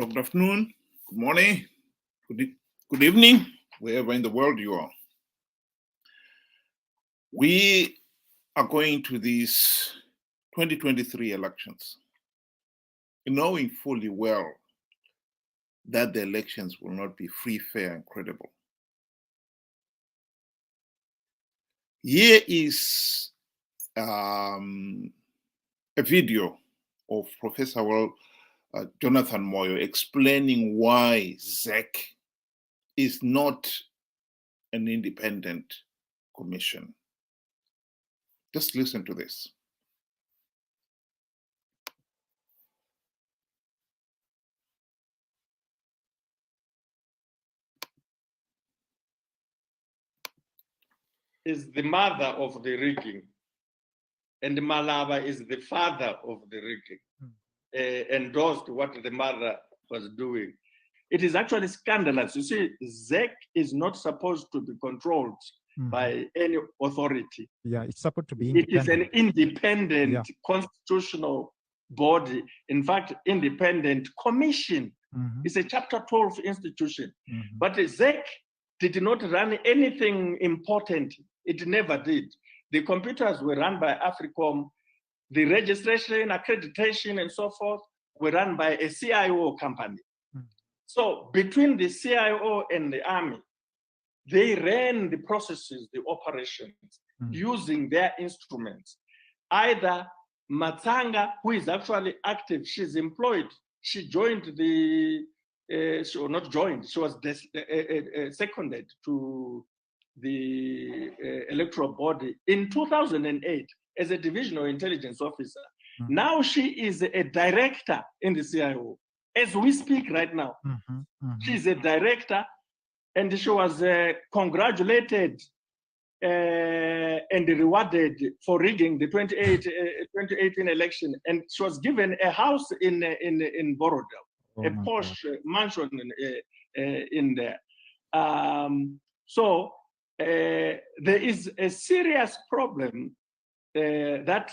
Hello, good afternoon, good morning, good evening, wherever in the world you are. We are going to these 2023 elections, knowing fully well that the elections will not be free, fair, and credible. Here is a video of Professor Jonathan Moyo explaining why ZEC is not an independent commission. Just listen to this. Is the mother of the rigging, and Malava is the father of the rigging. Endorsed what the mother was doing. It is actually scandalous. You see, ZEC is not supposed to be controlled by any authority. Yeah, it's supposed to be independent. It is an independent constitutional body. In fact, independent commission. It's a Chapter 12 institution. But the ZEC did not run anything important. It never did. The computers were run by Africom. The registration, accreditation, and so forth were run by a CIO company. So between the CIO and the army, they ran the processes, the operations, using their instruments. Either Matanga, who is actually active, she's employed, she joined the, she was not joined, she was seconded to the electoral body in 2008 as a divisional intelligence officer. Now she is a director in the CIO. As we speak right now, she's a director, and she was congratulated and rewarded for rigging the 2018 election. And she was given a house in Borodale, a posh mansion in there. So there is a serious problem that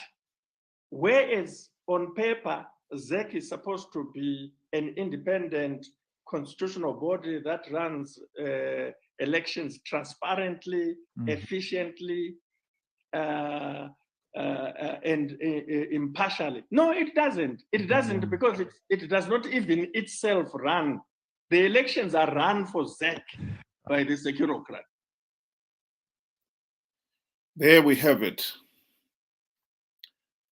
whereas on paper, ZEC is supposed to be an independent constitutional body that runs elections transparently, efficiently, and impartially. No, it doesn't. It doesn't because it does not even itself run. The elections are run for ZEC by the securocrat. There we have it.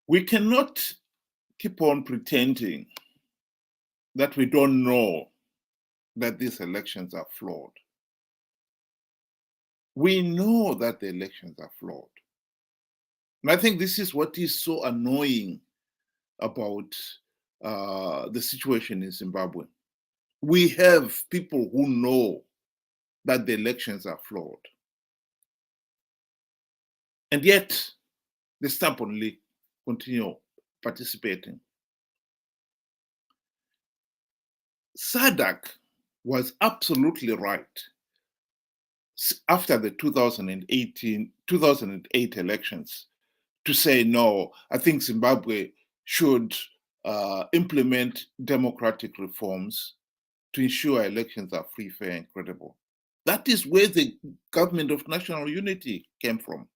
We cannot keep on pretending that we don't know that these elections are flawed. We know that the elections are flawed. And I think this is what is so annoying about the situation in Zimbabwe. We have people who know that the elections are flawed. And yet, they stubbornly continue participating. SADC was absolutely right after the 2008 elections to say, no, I think Zimbabwe should implement democratic reforms to ensure elections are free, fair, and credible. That is where the government of national unity came from.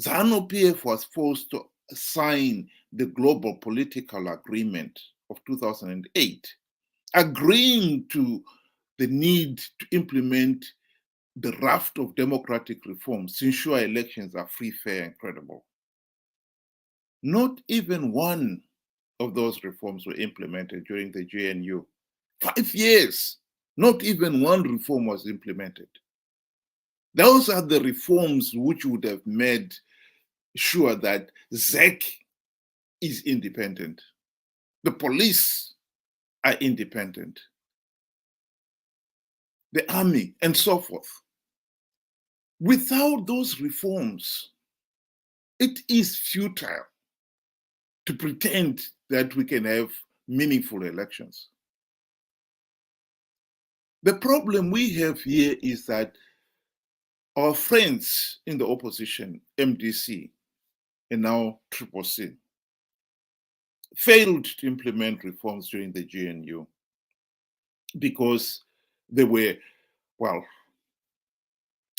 Zanu PF was forced to sign the global political agreement of 2008, agreeing to the need to implement the raft of democratic reforms to ensure elections are free, fair, and credible. Not even one of those reforms were implemented during the GNU. 5 years, not even one reform was implemented. Those are the reforms which would have made sure that ZEC is independent. The police are independent. The army, and so forth. Without those reforms, it is futile to pretend that we can have meaningful elections. The problem we have here is that our friends in the opposition, MDC, and now CCC, failed to implement reforms during the GNU because they were, well,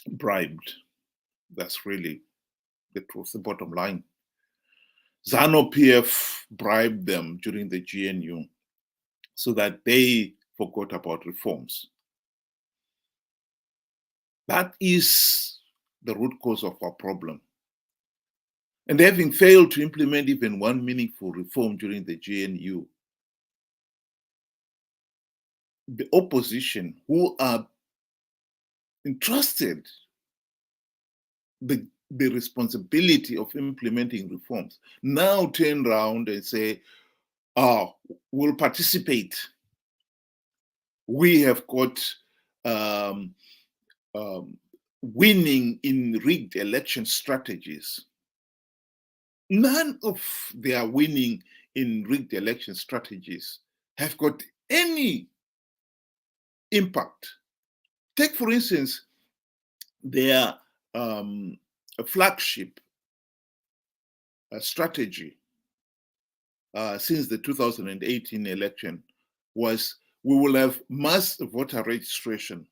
bribed. That's really the truth, the bottom line. Zanu PF bribed them during the GNU so that they forgot about reforms. That is the root cause of our problem. And having failed to implement even one meaningful reform during the GNU, the opposition, who are entrusted the responsibility of implementing reforms, now turn around and say, oh, we'll participate. We have got winning in rigged election strategies. None of their winning in rigged election strategies have got any impact. Take, for instance, their flagship strategy since the 2018 election was, we will have mass voter registration,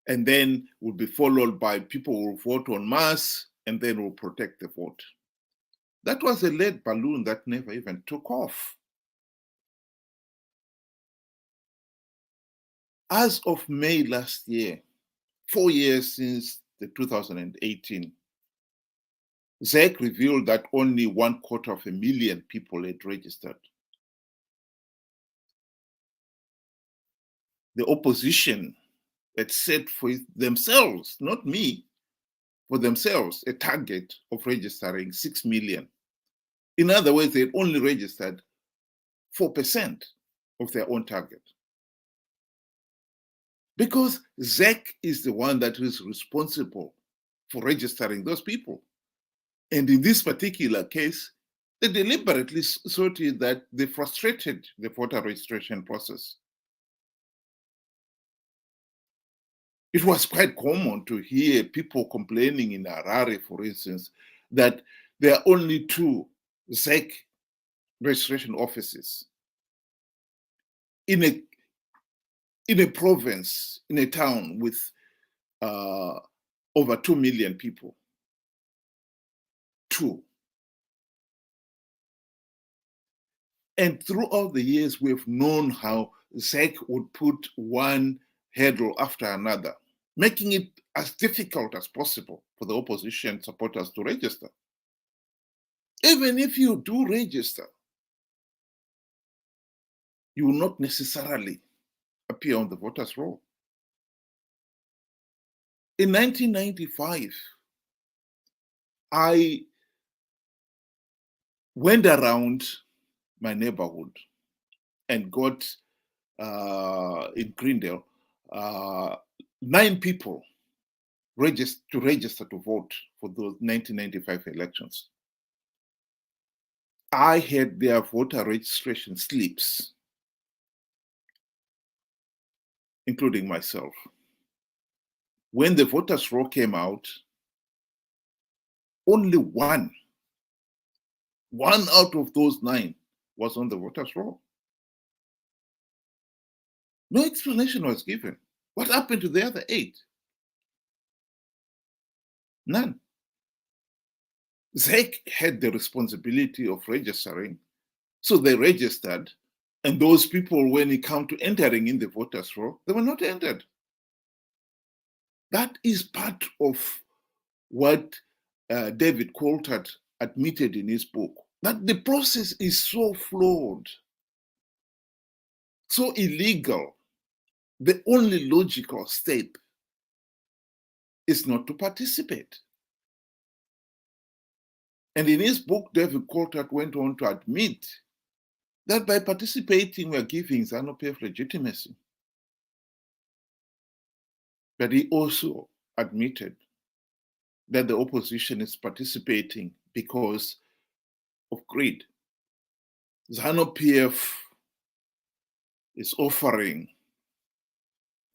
and then will be followed by people who will vote en masse, and then will protect the vote. That was a lead balloon that never even took off. As of May last year, 4 years since the 2018, ZEC revealed that only 250,000 people had registered. The opposition had set for themselves, not me, for themselves, a target of registering 6 million. In other words, they had only registered 4% of their own target. Because ZEC is the one that is responsible for registering those people. And in this particular case, they deliberately sorted that they frustrated the voter registration process. It was quite common to hear people complaining in Harare, for instance, that there are only 2 ZEC registration offices in a province, in a town with over 2 million people. 2. And throughout the years, we've known how ZEC would put one hurdle after another, making it as difficult as possible for the opposition supporters to register. Even if you do register, you will not necessarily appear on the voters' roll. In 1995, I went around my neighborhood and got in Greendale 9 people to register to vote for those 1995 elections. I had their voter registration slips, including myself. When the voters' roll came out, only one out of those 9 was on the voters' roll. No explanation was given. What happened to the other 8? None. ZEC had the responsibility of registering, so they registered, and those people, when it came to entering in the voters' roll, they were not entered. That is part of what David Coulthard admitted in his book, that the process is so flawed, so illegal. The only logical step is not to participate. And in his book, David Coulthard went on to admit that by participating, we are giving Zanu PF legitimacy. But he also admitted that the opposition is participating because of greed. Zanu PF is offering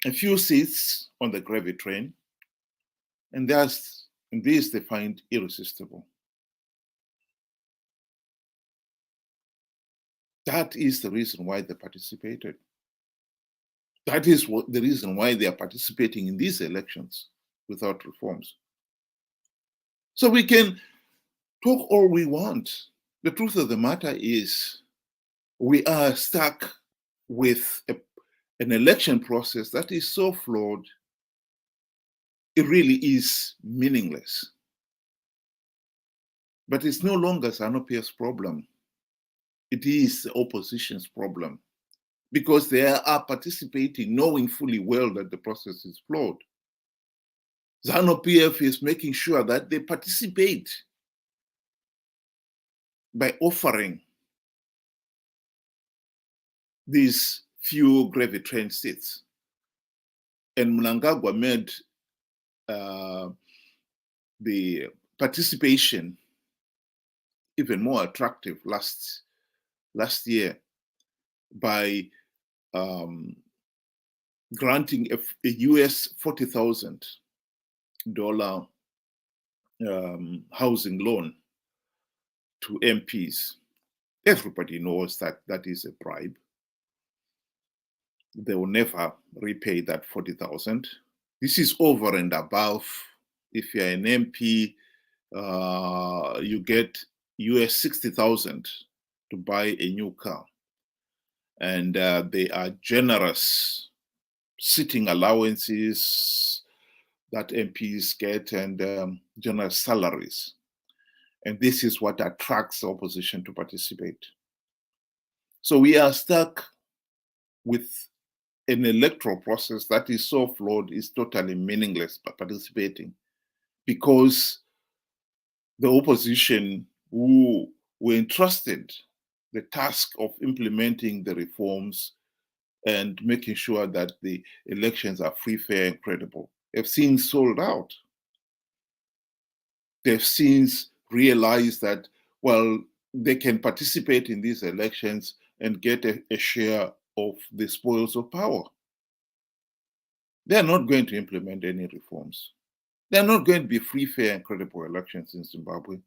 a few seats on the gravy train, and this they find irresistible. That is the reason why they participated. That is the reason why they are participating in these elections without reforms. So we can talk all we want. The truth of the matter is we are stuck with an election process that is so flawed, it really is meaningless. But it's no longer Zanu PF's problem. It is the opposition's problem, because they are participating knowing fully well that the process is flawed. Zanu PF is making sure that they participate by offering these few gravy train seats. And Mnangagwa made the participation even more attractive last year by granting a US $40,000 housing loan to MPs. Everybody knows that that is a bribe. They will never repay that 40,000. This is over and above. If you're an MP, you get US 60,000 to buy a new car. And they are generous sitting allowances that MPs get, and generous salaries. And this is what attracts the opposition to participate. So we are stuck with an electoral process that is so flawed, is totally meaningless by participating, because the opposition who were entrusted the task of implementing the reforms and making sure that the elections are free, fair, and credible have since sold out. They've since realized that, well, they can participate in these elections and get a share of the spoils of power. They're not going to implement any reforms. They're not going to be free, fair, and credible elections in Zimbabwe.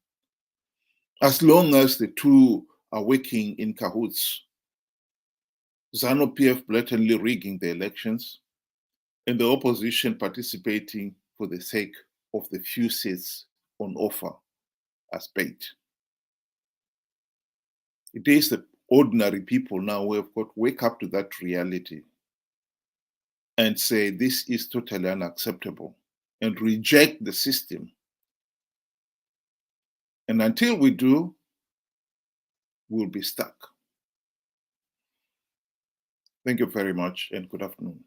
As long as the two are working in cahoots, Zanu PF blatantly rigging the elections, and the opposition participating for the sake of the few seats on offer as bait. It is the ordinary people now who have got to wake up to that reality and say this is totally unacceptable and reject the system. And until we do, we'll be stuck. Thank you very much, and good afternoon.